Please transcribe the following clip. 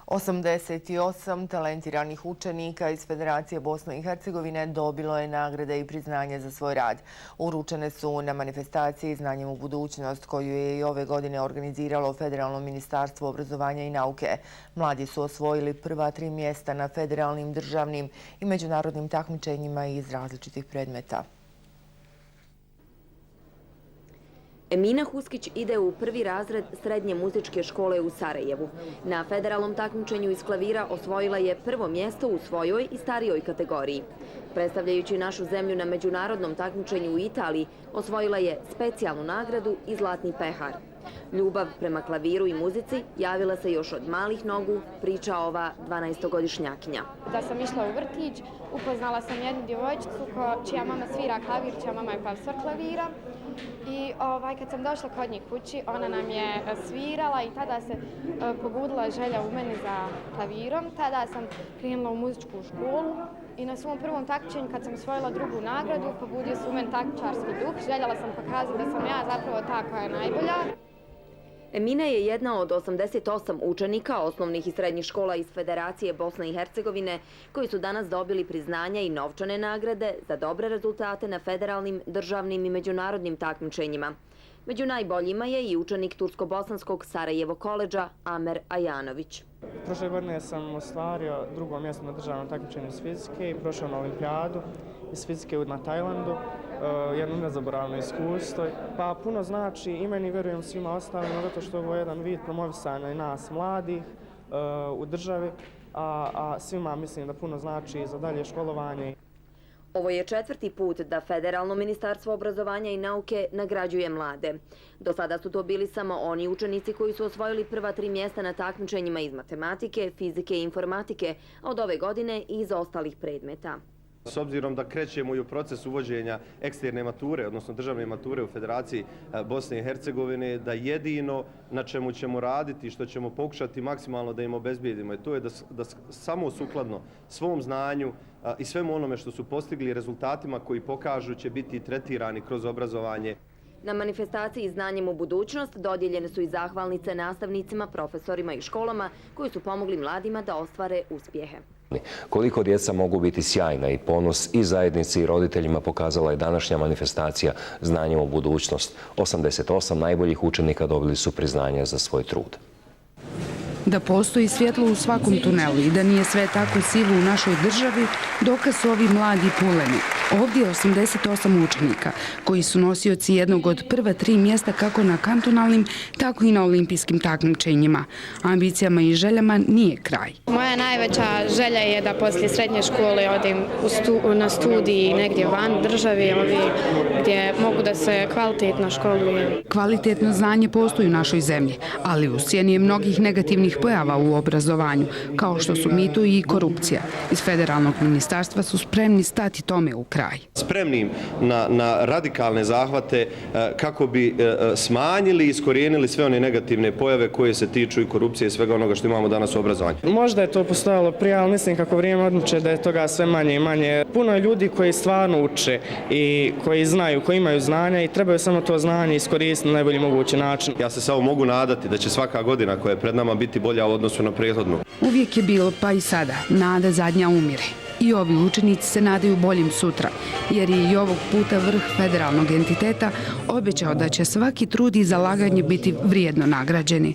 88 talentiranih učenika iz Federacije Bosne i Hercegovine dobilo je nagrade i priznanje za svoj rad. Uručene su na manifestaciji Znanjem u budućnost koju je i ove godine organiziralo Federalno ministarstvo obrazovanja i nauke. Mladi su osvojili prva 3 mjesta na federalnim, državnim i međunarodnim takmičenjima iz različitih predmeta. Emina Huskić ide u 1. razred srednje muzičke škole u Sarajevu. Na federalnom takmičenju iz klavira osvojila je prvo mjesto u svojoj i starijoj kategoriji. Predstavljajući našu zemlju na međunarodnom takmičenju u Italiji, osvojila je specijalnu nagradu i zlatni pehar. Ljubav prema klaviru i muzici javila se još od malih nogu, priča ova 12-godišnjakinja. Da sam išla u vrtić, upoznala sam jednu djevojčicu čija mama svira klavir, čija mama je profesor klavira. I kad sam došla kod njih kući, ona nam je svirala i tada se pobudila želja u meni za klavirom. Tada sam krenula u muzičku školu i na svom prvom takmičenju, kad sam osvojila drugu nagradu, pobudio se u meni takmičarski duh. Željela sam pokazati da sam ja zapravo ta koja je najbolja. Emina je jedna od 88 učenika osnovnih i srednjih škola iz Federacije Bosne i Hercegovine koji su danas dobili priznanja i novčane nagrade za dobre rezultate na federalnim, državnim i međunarodnim takmičenjima. Među najboljima je i učenik Tursko-bosanskog Sarajevo koledža Amer Ajanović. Prošle godine sam ostvario drugo mjesto na državnom takmičenju iz fizike i prošao na olimpijadu iz fizike na Tajlandu. Jedno nezaboravno iskustvo. Pa puno znači i meni, vjerujem svima ostalima, zato što ovo je jedan vid promovisanja i nas mladih u državi, a svima mislim da puno znači za dalje školovanje. Ovo je 4. put da Federalno ministarstvo obrazovanja i nauke nagrađuje mlade. Do sada su to bili samo oni učenici koji su osvojili prva 3 mjesta na takmičenjima iz matematike, fizike i informatike, a od ove godine i iz ostalih predmeta. S obzirom da krećemo i u proces uvođenja eksterne mature, odnosno državne mature u Federaciji Bosne i Hercegovine, da jedino na čemu ćemo raditi, što ćemo pokušati maksimalno da im obezbijedimo, to je da samo sukladno svom znanju i svemu onome što su postigli rezultatima koji pokažu će biti tretirani kroz obrazovanje. Na manifestaciji Znanjem u budućnost dodijeljene su i zahvalnice nastavnicima, profesorima i školama koji su pomogli mladima da ostvare uspjehe. Koliko djeca mogu biti sjajna i ponos i zajednici i roditeljima pokazala je današnja manifestacija Znanjem u budućnost. 88 najboljih učenika dobili su priznanja za svoj trud. Da postoji svjetlo u svakom tunelu i da nije sve tako sivo u našoj državi, dokaz su ovi mladi puleni. Ovdje je 88 učenika koji su nosioci jednog od prva 3 mjesta kako na kantonalnim, tako i na olimpijskim takmičenjima. Ambicijama i željama nije kraj. Moja najveća želja je da poslije srednje škole odim na studiji negdje van države, gdje mogu da se kvalitetno školujem. Kvalitetno znanje postoji u našoj zemlji, ali u sjeni je mnogih negativnih pojava u obrazovanju, kao što su mito i korupcija. Iz Federalnog ministarstva su spremni stati tome u kraj. Spremni na radikalne zahvate kako bi smanjili i iskorijenili sve one negativne pojave koje se tiču i korupcije i svega onoga što imamo danas u obrazovanju. Možda je to postojalo prije, ali mislim kako vrijeme odmiče da je toga sve manje i manje. Puno je ljudi koji stvarno uče i koji znaju, koji imaju znanja i trebaju samo to znanje iskoristiti na najbolji mogući način. Ja se samo mogu nadati da će svaka godina koja je pred nama biti bolja u odnosu na prethodnu. Uvijek je bilo, pa i sada, nada zadnja umire. I ovi učenici se nadaju boljim sutra, jer je i ovog puta vrh federalnog entiteta obećao da će svaki trud i zalaganje biti vrijedno nagrađeni.